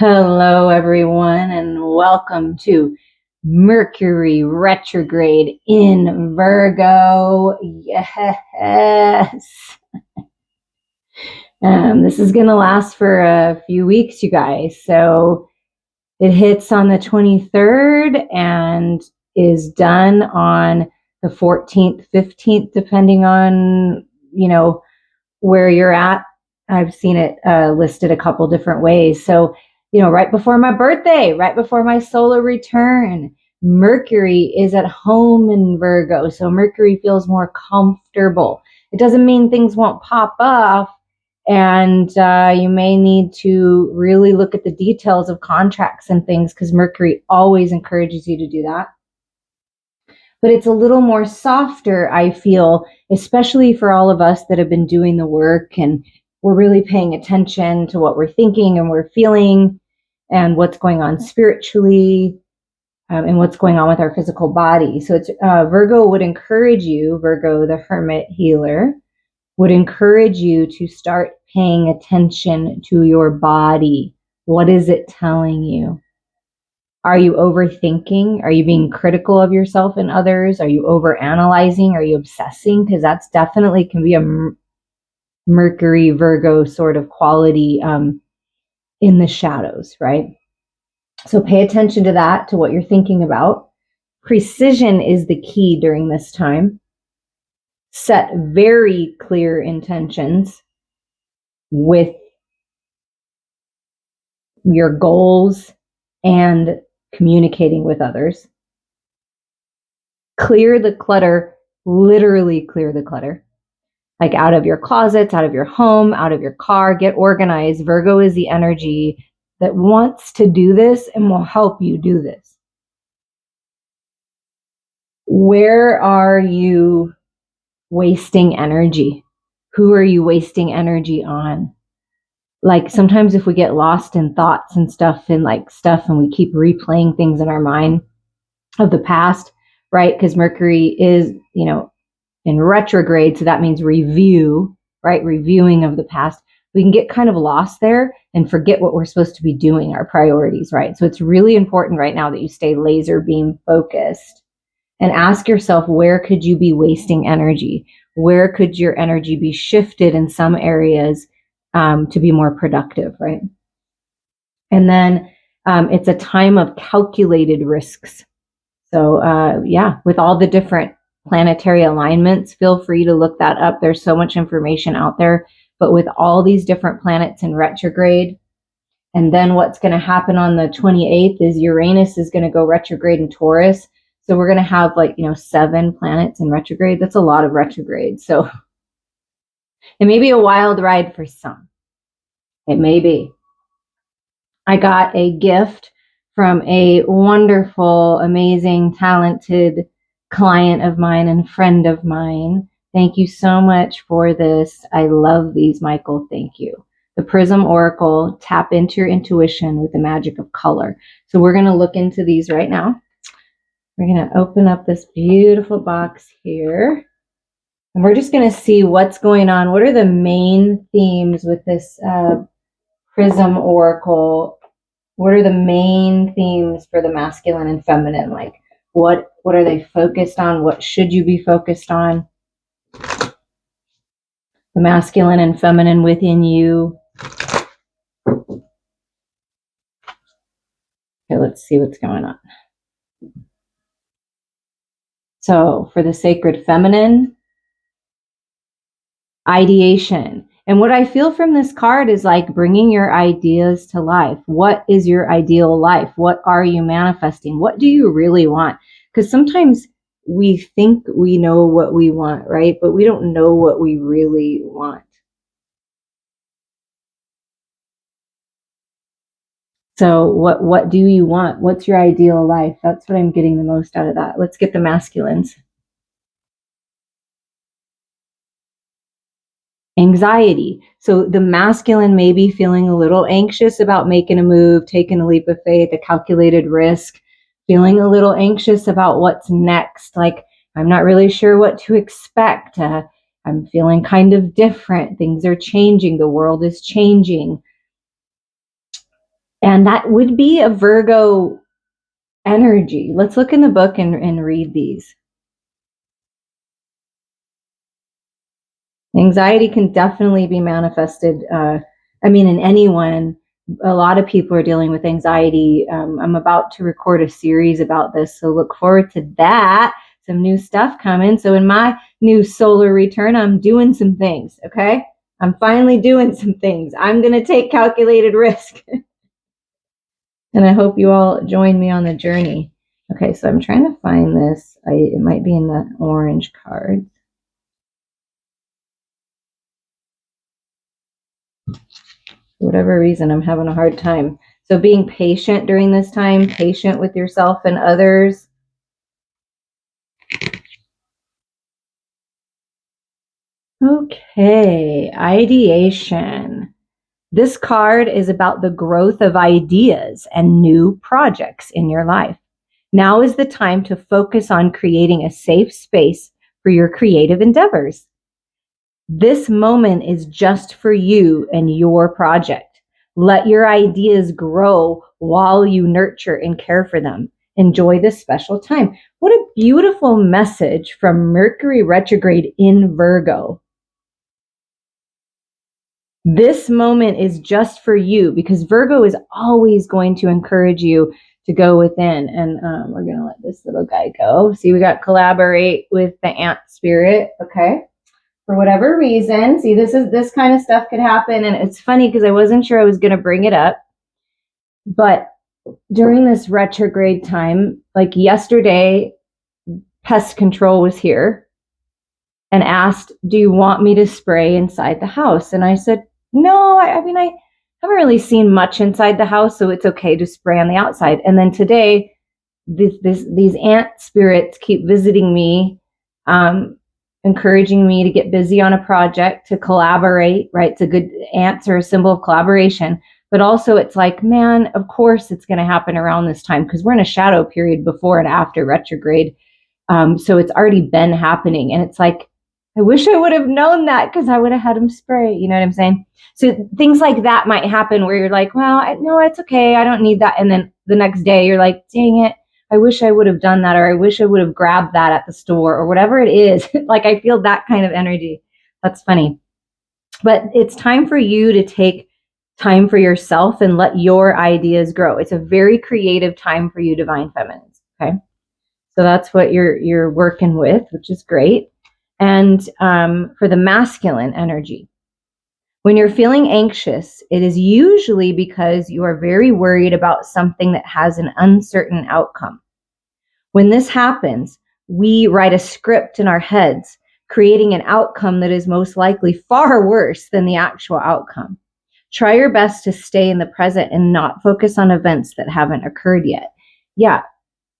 Hello, everyone, and welcome to Mercury Retrograde in Virgo. Yes. This is going to last for a few weeks, you guys. So it hits on the 23rd and is done on the 14th, 15th, depending on, where you're at. I've seen it listed a couple different ways. So, right before my birthday, right before my solar return, Mercury is at home in Virgo. So Mercury feels more comfortable. It doesn't mean things won't pop off. And you may need to really look at the details of contracts and things because Mercury always encourages you to do that. But it's a little more softer, I feel, especially for all of us that have been doing the work and we're really paying attention to what we're thinking and we're feeling and what's going on spiritually and what's going on with our physical body. So it's Virgo would encourage you, Virgo the Hermit Healer, would encourage you to start paying attention to your body. What is it telling you? Are you overthinking? Are you being critical of yourself and others? Are you overanalyzing? Are you obsessing? Because that's definitely can be a Mercury Virgo sort of quality in the shadows, right? So pay attention to that, to what you're thinking about. Precision is the key during this time. Set very clear intentions with your goals and communicating with others. Clear the clutter, literally clear the clutter. Like out of your closets, out of your home, out of your car, get organized. Virgo is the energy that wants to do this and will help you do this. Where are you wasting energy? Who are you wasting energy on? Like sometimes if we get lost in thoughts and stuff and we keep replaying things in our mind of the past, right? Because Mercury is, in retrograde, so that means review, right? Reviewing of the past. We can get kind of lost there and forget what we're supposed to be doing, our priorities, right? So it's really important right now that you stay laser beam focused and ask yourself, where could you be wasting energy? Where could your energy be shifted in some areas to be more productive, right? And then it's a time of calculated risks. So with all the different planetary alignments, feel free to look that up. There's so much information out there, but with all these different planets in retrograde, and then what's going to happen on the 28th is Uranus is going to go retrograde in Taurus. So we're going to have 7 planets in retrograde. That's a lot of retrograde. So it may be a wild ride for some. It may be. I got a gift from a wonderful, amazing, talented client of mine and friend of mine. Thank you so much for this. I love these, Michael. Thank you. The Prism Oracle, tap into your intuition with the magic of color. So we're going to look into these right now. We're going to open up this beautiful box here. And we're just going to see what's going on. What are the main themes with this Prism Oracle? What are the main themes for the masculine and feminine? Like, what are they focused on? What should you be focused on? The masculine and feminine within you. Okay, let's see what's going on. So, for the sacred feminine, ideation. And what I feel from this card is like bringing your ideas to life. What is your ideal life? What are you manifesting? What do you really want? Because sometimes we think we know what we want, right? But we don't know what we really want. So what do you want? What's your ideal life? That's what I'm getting the most out of that. Let's get the masculines. Anxiety. So the masculine may be feeling a little anxious about making a move, taking a leap of faith, a calculated risk, feeling a little anxious about what's next. Like, I'm not really sure what to expect. I'm feeling kind of different. Things are changing. The world is changing. And that would be a Virgo energy. Let's look in the book and read these. Anxiety can definitely be manifested. In anyone. A lot of people are dealing with anxiety. I'm about to record a series about this, so look forward to that. Some new stuff coming. So in my new solar return, I'm doing some things, okay? I'm finally doing some things. I'm going to take calculated risk. And I hope you all join me on the journey. Okay, so I'm trying to find this. It might be in the orange card. For whatever reason, I'm having a hard time. So being patient during this time, patient with yourself and others. Okay, ideation. This card is about the growth of ideas and new projects in your life. Now is the time to focus on creating a safe space for your creative endeavors. This moment is just for you and your project. Let your ideas grow while you nurture and care for them. Enjoy this special time. What a beautiful message from Mercury Retrograde in Virgo. This moment is just for you, because Virgo is always going to encourage you to go within. And we're going to let this little guy go. See, we got collaborate with the ant spirit. Okay. For whatever reason, see, this kind of stuff could happen. And it's funny because I wasn't sure I was going to bring it up. But during this retrograde time, like yesterday, pest control was here and asked, do you want me to spray inside the house? And I said, no, I haven't really seen much inside the house, so it's okay to spray on the outside. And then today, these ant spirits keep visiting me, encouraging me to get busy on a project, to collaborate, right? It's a good, ants are a symbol of collaboration. But also it's like, man, of course it's going to happen around this time because we're in a shadow period before and after retrograde. So it's already been happening. And it's like, I wish I would have known that because I would have had him spray. You know what I'm saying? So things like that might happen where you're like, well, no, it's okay. I don't need that. And then the next day you're like, dang it. I wish I would have done that, or I wish I would have grabbed that at the store, or whatever it is. Like I feel that kind of energy. That's funny. But it's time for you to take time for yourself and let your ideas grow. It's a very creative time for you, divine feminines. Okay. So that's what you're working with, which is great. And for the masculine energy, when you're feeling anxious, it is usually because you are very worried about something that has an uncertain outcome. When this happens, we write a script in our heads, creating an outcome that is most likely far worse than the actual outcome. Try your best to stay in the present and not focus on events that haven't occurred yet. Yeah,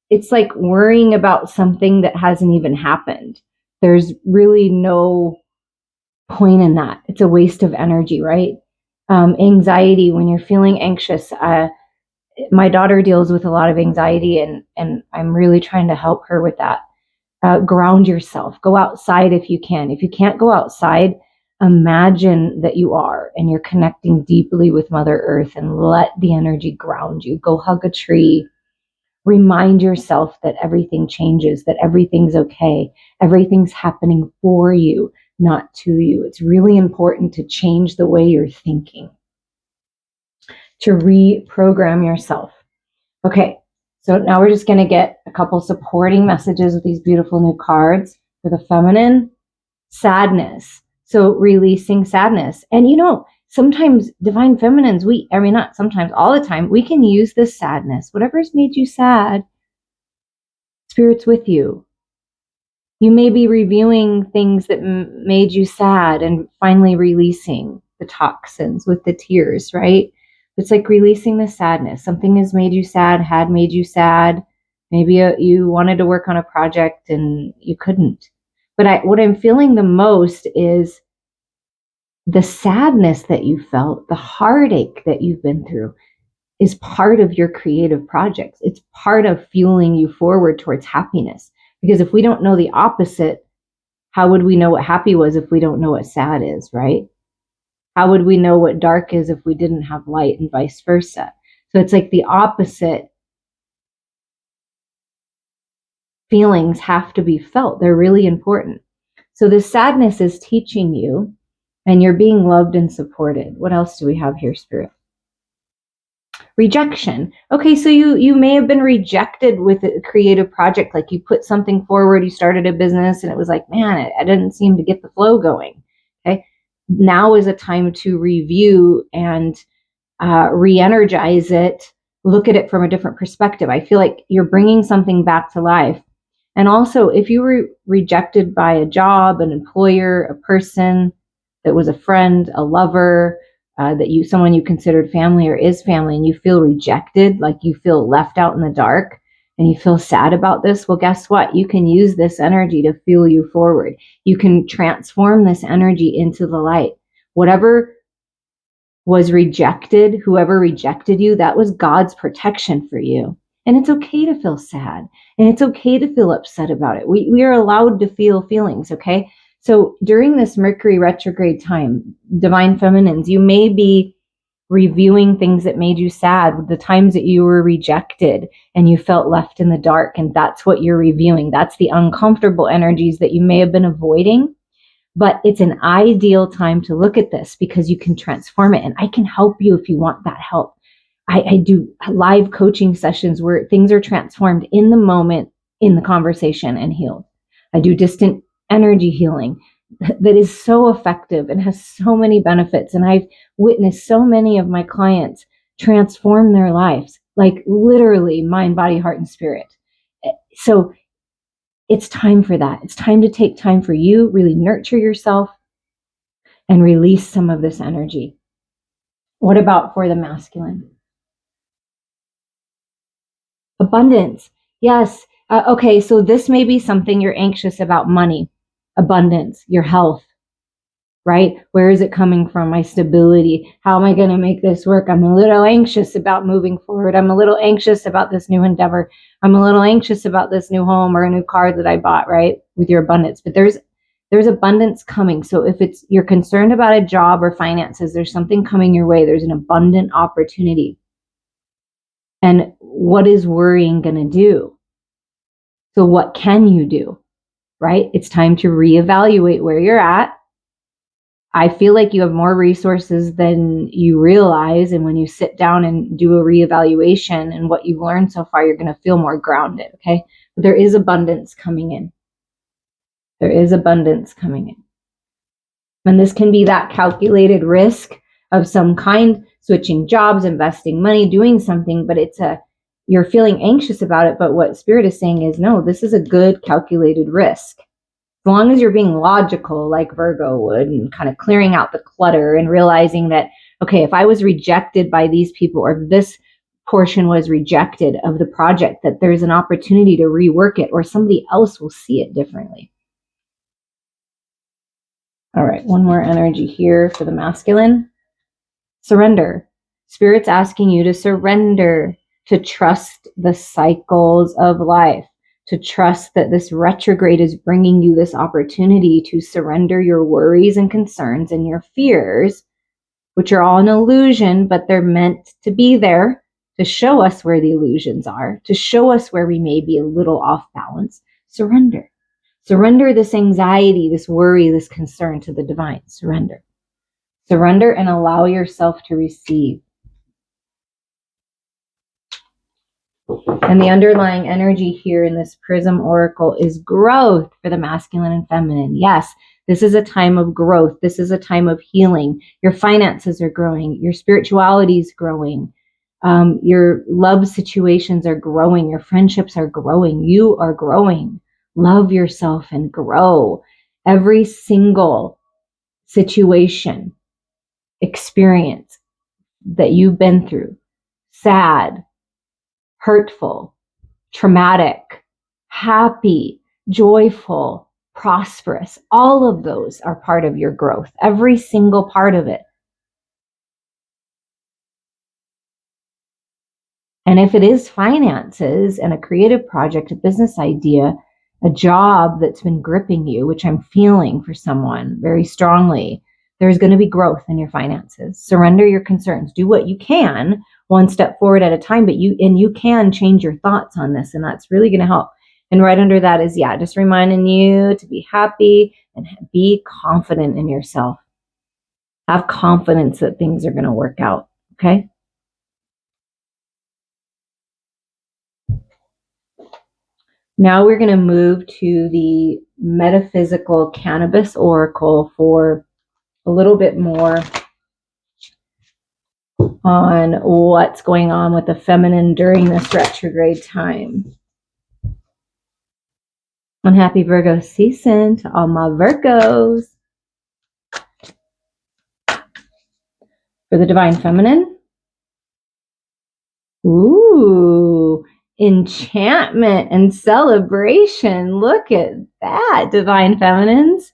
it's like worrying about something that hasn't even happened. There's really no point in that. It's a waste of energy, right? Anxiety, when you're feeling anxious, my daughter deals with a lot of anxiety, and I'm really trying to help her with that. Ground yourself. Go outside if you can. If you can't go outside, imagine that you are and you're connecting deeply with Mother Earth, and let the energy ground you. Go hug a tree. Remind yourself that everything changes, that everything's okay. Everything's happening for you, not to you. It's really important to change the way you're thinking, to reprogram yourself. Okay, so now we're just going to get a couple supporting messages with these beautiful new cards for the feminine. Sadness. So releasing sadness. And sometimes divine feminines, not sometimes, all the time, we can use this sadness. Whatever's made you sad, Spirit's with you. You may be reviewing things that made you sad and finally releasing the toxins with the tears, right? It's like releasing the sadness. Something has made you sad, had made you sad. Maybe you wanted to work on a project and you couldn't. But what I'm feeling the most is the sadness that you felt, the heartache that you've been through is part of your creative projects. It's part of fueling you forward towards happiness. Because if we don't know the opposite, how would we know what happy was if we don't know what sad is, right? How would we know what dark is if we didn't have light, and vice versa? So it's like the opposite feelings have to be felt. They're really important. So this sadness is teaching you, and you're being loved and supported. What else do we have here, Spirit? Rejection. Okay, so you may have been rejected with a creative project, like you put something forward, you started a business, and it was like, man, I didn't seem to get the flow going. Okay, now is a time to review and re-energize it, look at it from a different perspective. I feel like you're bringing something back to life. And also, if you were rejected by a job, an employer, a person that was a friend, a lover, someone you considered family or is family, and you feel rejected, like you feel left out in the dark, and you feel sad about this, well, guess what? You can use this energy to fuel you forward. You can transform this energy into the light. Whatever was rejected, whoever rejected you, that was God's protection for you. And it's okay to feel sad, and it's okay to feel upset about it. We are allowed to feel feelings, okay? So during this Mercury retrograde time, divine feminines, you may be reviewing things that made you sad, the times that you were rejected and you felt left in the dark, and that's what you're reviewing. That's the uncomfortable energies that you may have been avoiding. But it's an ideal time to look at this because you can transform it. And I can help you if you want that help. I do live coaching sessions where things are transformed in the moment, in the conversation, and healed. I do distant energy healing that is so effective and has so many benefits. And I've witnessed so many of my clients transform their lives, like literally mind, body, heart, and spirit. So it's time for that. It's time to take time for you, really nurture yourself, and release some of this energy. What about for the masculine? Abundance. Yes. Okay, so this may be something you're anxious about: money, abundance, your health, right? Where is it coming from? My stability. How am I going to make this work? I'm a little anxious about moving forward. I'm a little anxious about this new endeavor. I'm a little anxious about this new home or a new car that I bought, right? With your abundance. But there's abundance coming. So if you're concerned about a job or finances, there's something coming your way. There's an abundant opportunity. And what is worrying going to do? So what can you do, right? It's time to reevaluate where you're at. I feel like you have more resources than you realize. And when you sit down and do a reevaluation and what you've learned so far, you're going to feel more grounded, okay? But there is abundance coming in. There is abundance coming in. And this can be that calculated risk of some kind, switching jobs, investing money, doing something, but you're feeling anxious about it. But what Spirit is saying is, no, this is a good calculated risk. As long as you're being logical like Virgo would, and kind of clearing out the clutter and realizing that, okay, if I was rejected by these people, or if this portion was rejected of the project, that there's an opportunity to rework it, or somebody else will see it differently. All right, one more energy here for the masculine. Surrender. Spirit's asking you to surrender, to trust the cycles of life, to trust that this retrograde is bringing you this opportunity to surrender your worries and concerns and your fears, which are all an illusion, but they're meant to be there to show us where the illusions are, to show us where we may be a little off balance. Surrender. Surrender this anxiety, this worry, this concern to the divine. Surrender. Surrender and allow yourself to receive. And the underlying energy here in this Prism Oracle is growth for the masculine and feminine. Yes, this is a time of growth. This is a time of healing. Your finances are growing. Your spirituality is growing. Your love situations are growing. Your friendships are growing. You are growing. Love yourself and grow. Every single situation, experience that you've been through, sad, hurtful, traumatic, happy, joyful, prosperous, all of those are part of your growth. Every single part of it. And if it is finances and a creative project, a business idea, a job that's been gripping you, which I'm feeling for someone very strongly, there's going to be growth in your finances. Surrender your concerns. Do what you can one step forward at a time, but you can change your thoughts on this, and that's really going to help. And right under that is, just reminding you to be happy and be confident in yourself. Have confidence that things are going to work out. Okay. Now we're going to move to the metaphysical cannabis oracle for a little bit more on what's going on with the feminine during this retrograde time. And happy Virgo season to all my Virgos. For the divine feminine. Ooh, enchantment and celebration. Look at that, divine feminines.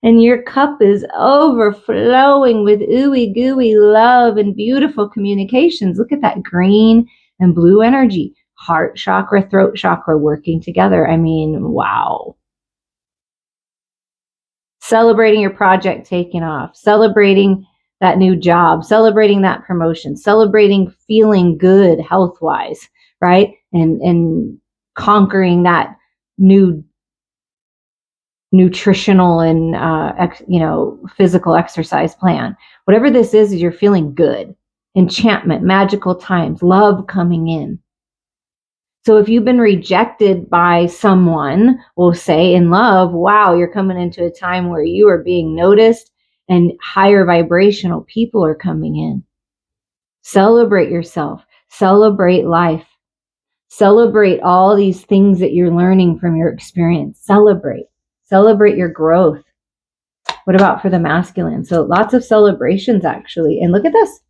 And your cup is overflowing with ooey gooey love and beautiful communications. Look at that green and blue energy. Heart chakra, throat chakra working together. I mean, wow. Celebrating your project taking off. Celebrating that new job. Celebrating that promotion. Celebrating feeling good health-wise, right? And conquering that new nutritional and physical exercise plan. Whatever this is you're feeling good. Enchantment, magical times, love coming in. So if you've been rejected by someone, we'll say in love, wow, you're coming into a time where you are being noticed and higher vibrational people are coming in. Celebrate yourself. Celebrate life. Celebrate all these things that you're learning from your experience. Celebrate. Celebrate your growth. What about for the masculine? So lots of celebrations, actually. And look at this.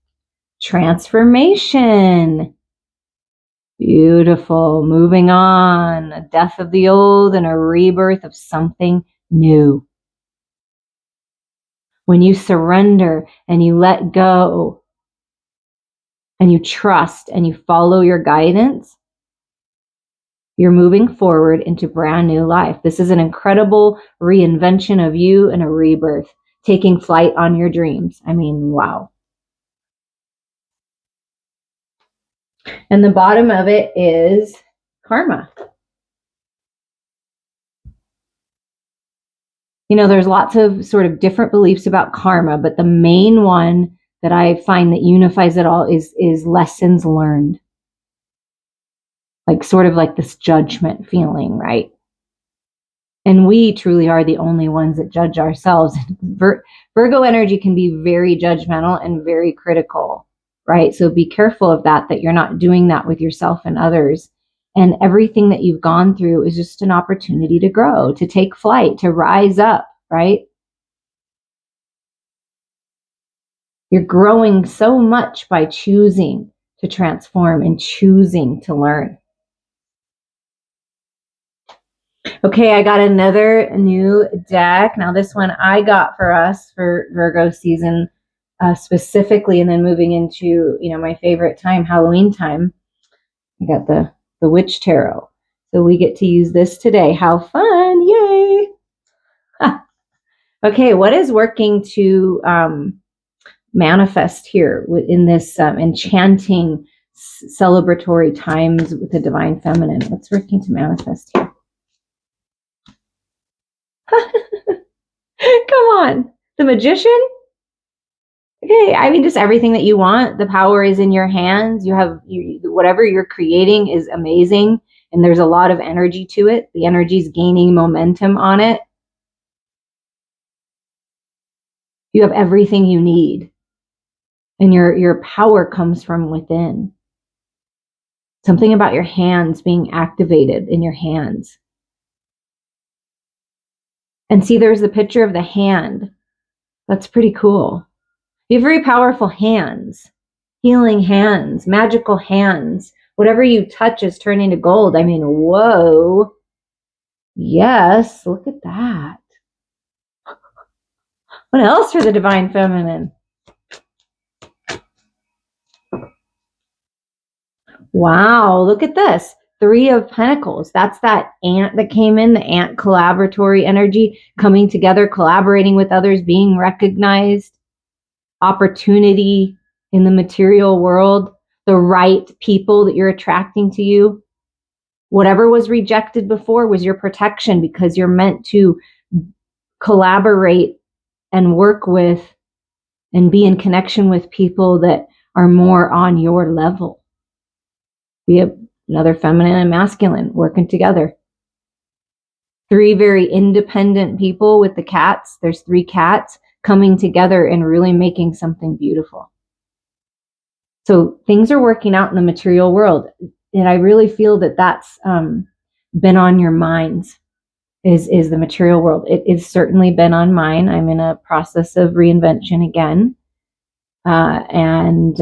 Transformation. Beautiful. Moving on. A death of the old and a rebirth of something new. When you surrender and you let go and you trust and you follow your guidance, you're moving forward into brand new life. This is an incredible reinvention of you and a rebirth, taking flight on your dreams. I mean, wow. And the bottom of it is karma. There's lots of sort of different beliefs about karma, but the main one that I find that unifies it all is lessons learned. Like sort of like this judgment feeling, right? And we truly are the only ones that judge ourselves. Virgo energy can be very judgmental and very critical, right? So be careful of that you're not doing that with yourself and others. And everything that you've gone through is just an opportunity to grow, to take flight, to rise up, right? You're growing so much by choosing to transform and choosing to learn. Okay, I got another new deck. Now this one I got for us for Virgo season specifically, and then moving into, my favorite time, Halloween time. I got the Witch Tarot. So we get to use this today. How fun. Yay. Okay, what is working to manifest here in this enchanting celebratory times with the divine feminine? What's working to manifest here? Come on. The Magician? Okay, I mean, just everything that you want. The power is in your hands. Whatever you're creating is amazing, and there's a lot of energy to it. The energy is gaining momentum on it. You have everything you need, and your power comes from within. Something about your hands being activated in your hands. And see, there's the picture of the hand. That's pretty cool. You have very powerful hands, healing hands, magical hands. Whatever you touch is turning to gold. I mean, whoa. Yes, look at that. What else for the divine feminine? Wow, look at this. 3 of Pentacles. That's that ant that came in, the ant collaboratory energy, coming together, collaborating with others, being recognized. Opportunity in the material world. the right people that you're attracting to you. Whatever was rejected before was your protection, because you're meant to collaborate and work with and be in connection with people that are more on your level. Be another feminine and masculine working together. 3 very independent people with the cats. There's 3 cats coming together and really making something beautiful. So things are working out in the material world. And I really feel that that's been on your minds, is the material world. It has certainly been on mine. I'm in a process of reinvention again. And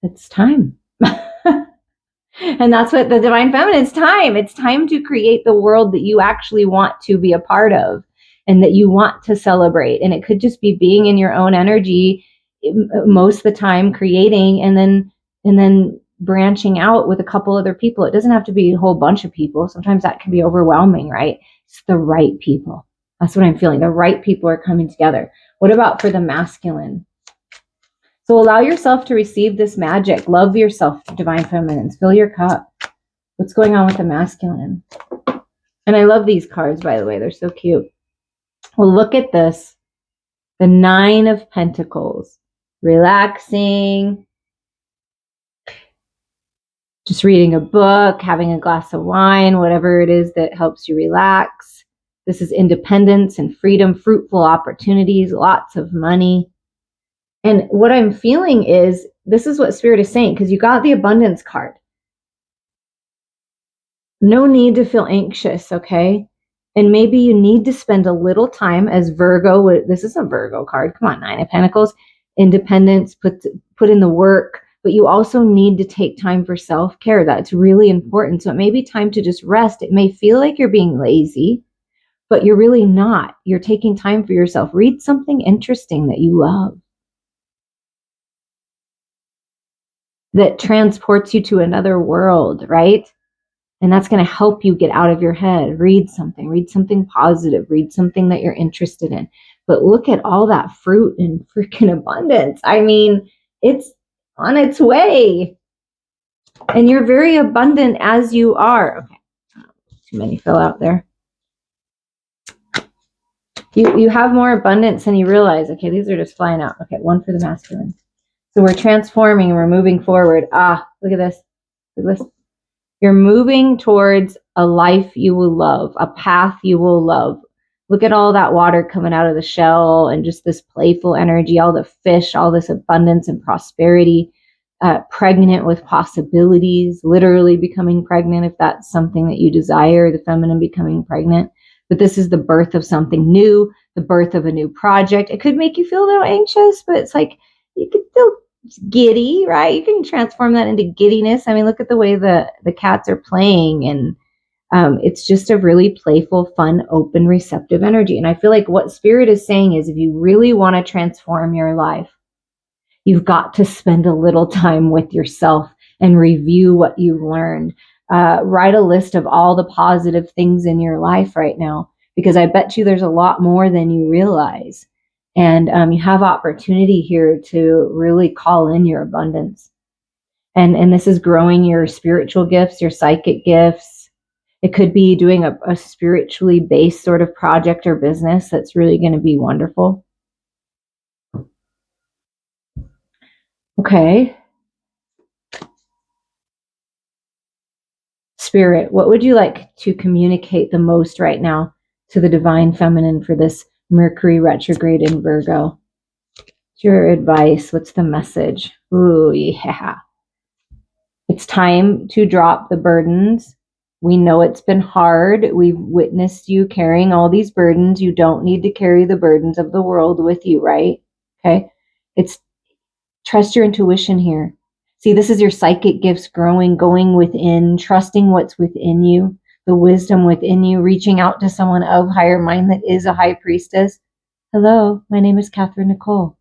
it's time. And that's what the Divine Feminine, it's time. It's time to create the world that you actually want to be a part of and that you want to celebrate. And it could just be being in your own energy most of the time, creating, and then branching out with a couple other people. It doesn't have to be a whole bunch of people. Sometimes that can be overwhelming, right? It's the right people. That's what I'm feeling. The right people are coming together. What about for the masculine? So allow yourself to receive this magic. Love yourself, Divine Feminines. Fill your cup. What's going on with the masculine? And I love these cards, by the way. They're so cute. Well, look at this. The 9 of Pentacles. Relaxing. Just reading a book, having a glass of wine, whatever it is that helps you relax. This is independence and freedom, fruitful opportunities, lots of money. And what I'm feeling is, this is what Spirit is saying, because you got the abundance card. No need to feel anxious, okay? And maybe you need to spend a little time as Virgo. This is a Virgo card. Come on, 9 of Pentacles. Independence, put in the work. But you also need to take time for self-care. That's really important. So it may be time to just rest. It may feel like you're being lazy, but you're really not. You're taking time for yourself. Read something interesting that you love, that transports you to another world, right? And that's going to help you get out of your head. Read something positive, read something that you're interested in. But look at all that fruit and freaking abundance. I mean, it's on its way. And you're very abundant as you are. Okay, too many fell out there. You have more abundance than you realize. Okay, these are just flying out. Okay, 1 for the masculine. So we're transforming and we're moving forward. Look at this. Look at this. You're moving towards a life you will love, a path you will love. Look at all that water coming out of the shell and just this playful energy, all the fish, all this abundance and prosperity, pregnant with possibilities, literally becoming pregnant if that's something that you desire, the feminine becoming pregnant. But this is the birth of something new, the birth of a new project. It could make you feel a little anxious, but it's like you could still giddy, right? You can transform that into giddiness. I mean, look at the way the cats are playing, and it's just a really playful, fun, open, receptive energy. And I feel like what Spirit is saying is, if you really want to transform your life, you've got to spend a little time with yourself and review what you've learned. Write a list of all the positive things in your life right now, because I bet you there's a lot more than you realize. And you have opportunity here to really call in your abundance. And this is growing your spiritual gifts, your psychic gifts. It could be doing a spiritually based sort of project or business that's really going to be wonderful. Okay. Spirit, what would you like to communicate the most right now to the Divine Feminine for this Mercury retrograde in Virgo? What's your advice? What's the message? Ooh, yeah. It's time to drop the burdens. We know it's been hard. We've witnessed you carrying all these burdens. You don't need to carry the burdens of the world with you, right? Okay. It's trust your intuition here. See, this is your psychic gifts growing, going within, trusting what's within you, the wisdom within you, reaching out to someone of higher mind that is a high priestess. Hello, my name is Catherine Nicole.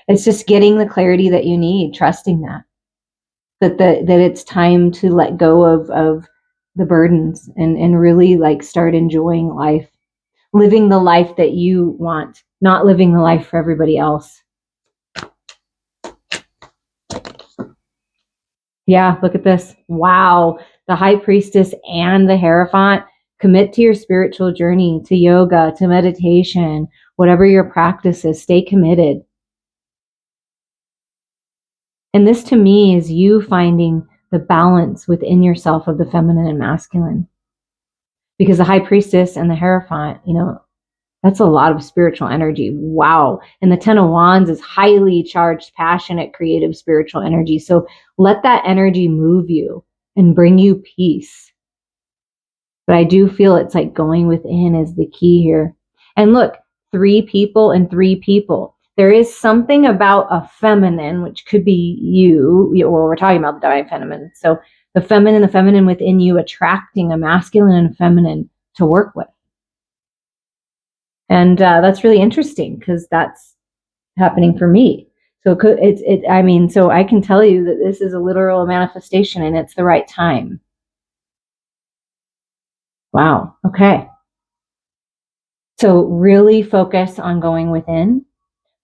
It's just getting the clarity that you need, trusting that it's time to let go of the burdens and really like start enjoying life, living the life that you want, not living the life for everybody else. Yeah, look at this. Wow. The High Priestess and the Hierophant. Commit to your spiritual journey, to yoga, to meditation, whatever your practice is, stay committed. And this to me is you finding the balance within yourself of the feminine and masculine. Because the High Priestess and the Hierophant, that's a lot of spiritual energy. Wow. And the Ten of Wands is highly charged, passionate, creative, spiritual energy. So let that energy move you and bring you peace. But I do feel it's like going within is the key here. And look, 3 people and 3 people. There is something about a feminine, which could be you, or we're talking about the divine feminine. So the feminine within you attracting a masculine and feminine to work with. And that's really interesting because that's happening for me. So so I can tell you that this is a literal manifestation and it's the right time. Wow. Okay. So really focus on going within,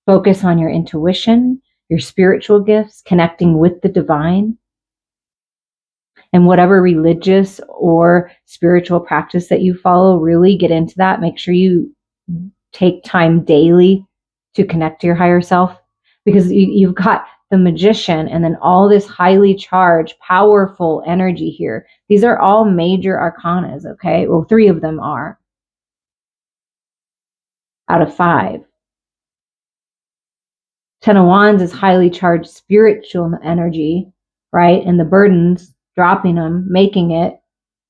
focus on your intuition, your spiritual gifts, connecting with the divine, and whatever religious or spiritual practice that you follow, really get into that. Make sure you take time daily to connect to your higher self, because you've got the Magician and then all this highly charged, powerful energy here. These are all major arcanas, okay? Well, 3 of them are out of 5. Ten of Wands is highly charged spiritual energy, right? And the burdens, dropping them, making it,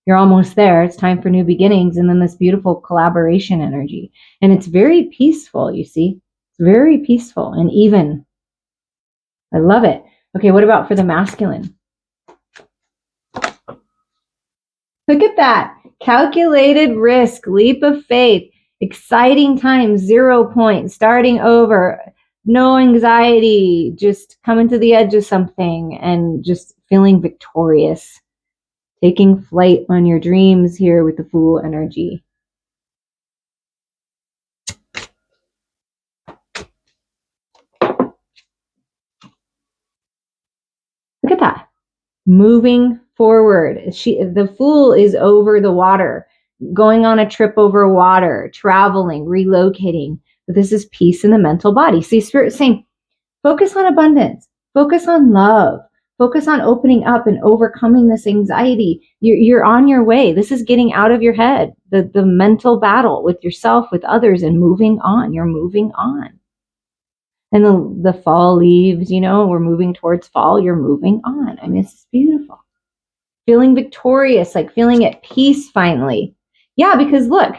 you're almost there. It's time for new beginnings. And then this beautiful collaboration energy. And it's very peaceful, you see. It's very peaceful and even. I love it. Okay, what about for the masculine? Look at that. Calculated risk, leap of faith, exciting time, 0 points, starting over, no anxiety, just coming to the edge of something and just feeling victorious. Taking flight on your dreams here with the Fool energy. Look at that. Moving forward. The Fool is over the water, going on a trip over water, traveling, relocating. But this is peace in the mental body. See, Spirit saying, focus on abundance, focus on love, focus on opening up and overcoming this anxiety. You're on your way. This is getting out of your head, the mental battle with yourself, with others, and moving on. You're moving on. And the fall leaves, we're moving towards fall. You're moving on. I mean, this is beautiful. Feeling victorious, like feeling at peace finally. Yeah, because look,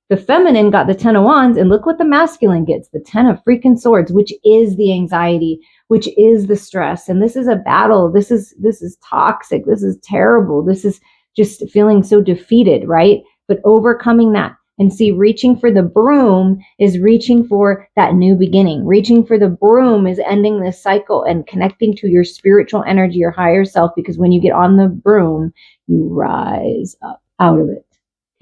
the feminine got the Ten of Wands, and look what the masculine gets, the 10 of freaking Swords, which is the anxiety, which is the stress. And this is a battle. This is toxic. This is terrible. This is just feeling so defeated, right? But overcoming that. And see, reaching for the broom is reaching for that new beginning. Reaching for the broom is ending this cycle and connecting to your spiritual energy, your higher self, because when you get on the broom, you rise up out of it.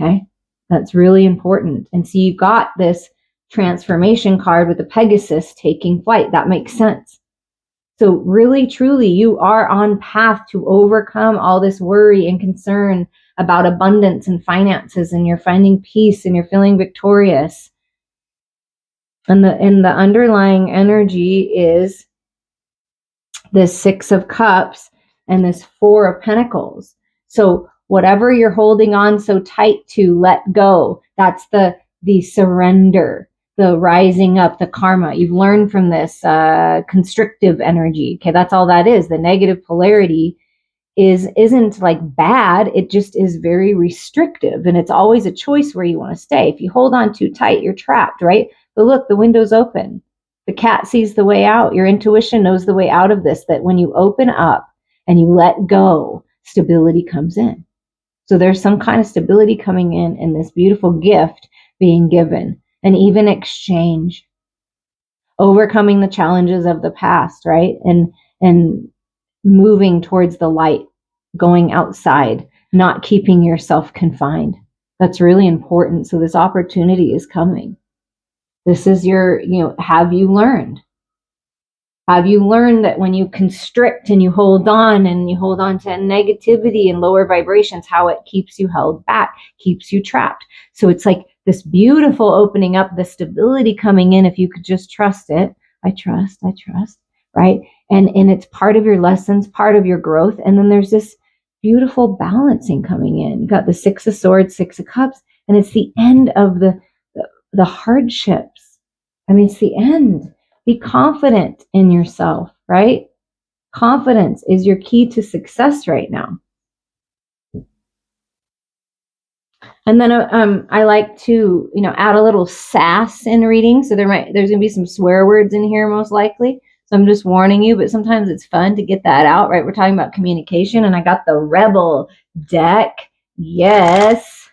Okay? That's really important. And so you got this transformation card with the Pegasus taking flight. That makes sense. So really, truly, you are on path to overcome all this worry and concern about abundance and finances, and you're finding peace and you're feeling victorious. And the underlying energy is this 6 of Cups and this 4 of Pentacles. So whatever you're holding on so tight to, let go. That's the surrender, the rising up, the karma. You've learned from this constrictive energy. Okay, that's all that is. The negative polarity isn't like bad. It just is very restrictive, and it's always a choice where you want to stay. If you hold on too tight, you're trapped, right? But look, the window's open. The cat sees the way out. Your intuition knows the way out of this, that when you open up and you let go, stability comes in. So there's some kind of stability coming in, and this beautiful gift being given, and even exchange, overcoming the challenges of the past, right? And moving towards the light, going outside, not keeping yourself confined. That's really important. So this opportunity is coming. This is your, have you learned? Have you learned that when you constrict and you hold on to negativity and lower vibrations, how it keeps you held back, keeps you trapped? So it's like this beautiful opening up, the stability coming in. If you could just trust it. I trust, right? And it's part of your lessons, part of your growth. And then there's this beautiful balancing coming in. You got the Six of Swords, Six of Cups, and it's the end of the hardships. I mean, it's the end. Be confident in yourself, right? Confidence is your key to success right now. And then I like to, add a little sass in reading. So there's going to be some swear words in here most likely. So I'm just warning you, but sometimes it's fun to get that out, right? We're talking about communication, and I got the Rebel deck. Yes.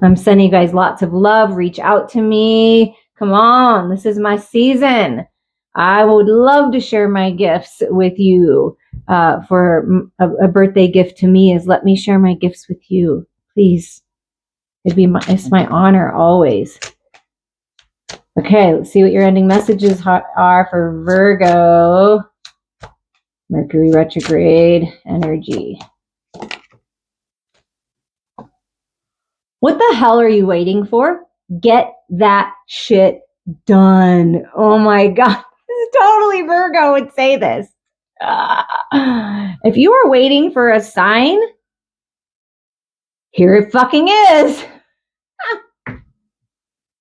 I'm sending you guys lots of love. Reach out to me. Come on. This is my season. I would love to share my gifts with you. For a birthday gift to me is let me share my gifts with you. Please. It's my honor always. Okay, let's see what your ending messages are for Virgo. Mercury retrograde energy. What the hell are you waiting for? Get that shit done. Oh my God. This is totally Virgo would say this. If you are waiting for a sign, here it fucking is.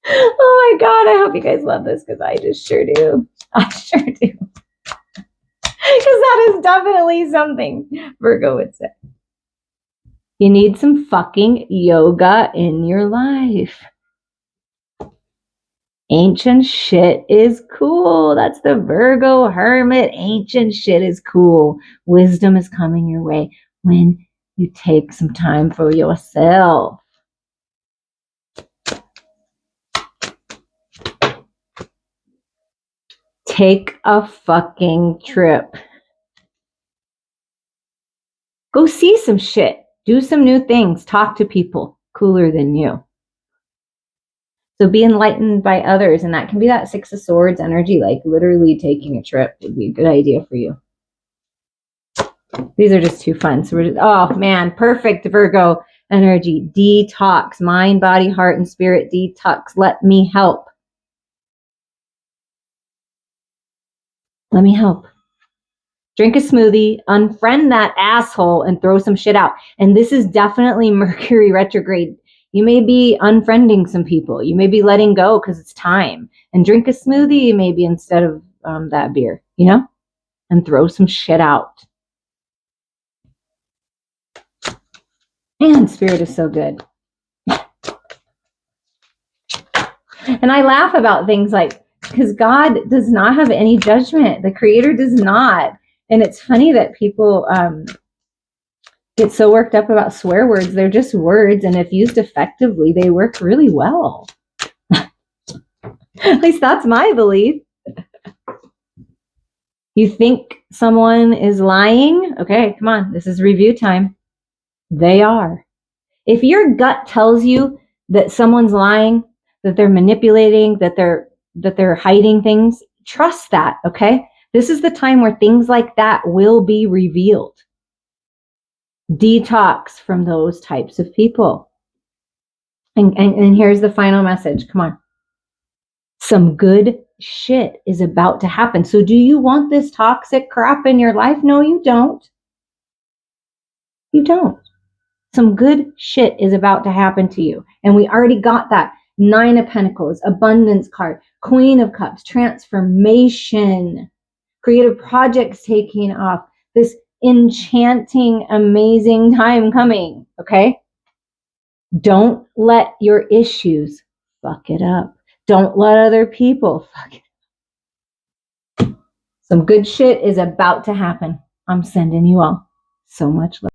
Oh my God. I hope you guys love this because I just sure do. I sure do. Because that is definitely something Virgo would say. You need some fucking yoga in your life. Ancient shit is cool. That's the Virgo hermit. Ancient shit is cool. Wisdom is coming your way when you take some time for yourself. Take a fucking trip. Go see some shit. Do some new things. Talk to people cooler than you. So be enlightened by others. And that can be that Six of Swords energy, like literally taking a trip would be a good idea for you. These are just too fun. So we're just, oh man, perfect Virgo energy. Detox, mind, body, heart, and spirit detox. Let me help. Let me help. Drink a smoothie, unfriend that asshole, and throw some shit out. And this is definitely Mercury retrograde. You may be unfriending some people. You may be letting go because it's time. And drink a smoothie maybe instead of that beer, and throw some shit out. Man, spirit is so good. And I laugh about things like, because God does not have any judgment. The Creator does not. And it's funny that people get so worked up about swear words. They're just words. And if used effectively, they work really well. At least that's my belief. You think someone is lying? Okay, come on. This is review time. They are. If your gut tells you that someone's lying, that they're manipulating, that they're hiding things, trust that, okay? This is the time where things like that will be revealed. Detox from those types of people. And here's the final message. Come on. Some good shit is about to happen. So do you want this toxic crap in your life? No, you don't. You don't. Some good shit is about to happen to you. And we already got that. 9 of Pentacles, abundance card, Queen of Cups, transformation, creative projects taking off, this enchanting, amazing time coming, okay? Don't let your issues fuck it up. Don't let other people fuck it up. Some good shit is about to happen. I'm sending you all so much love.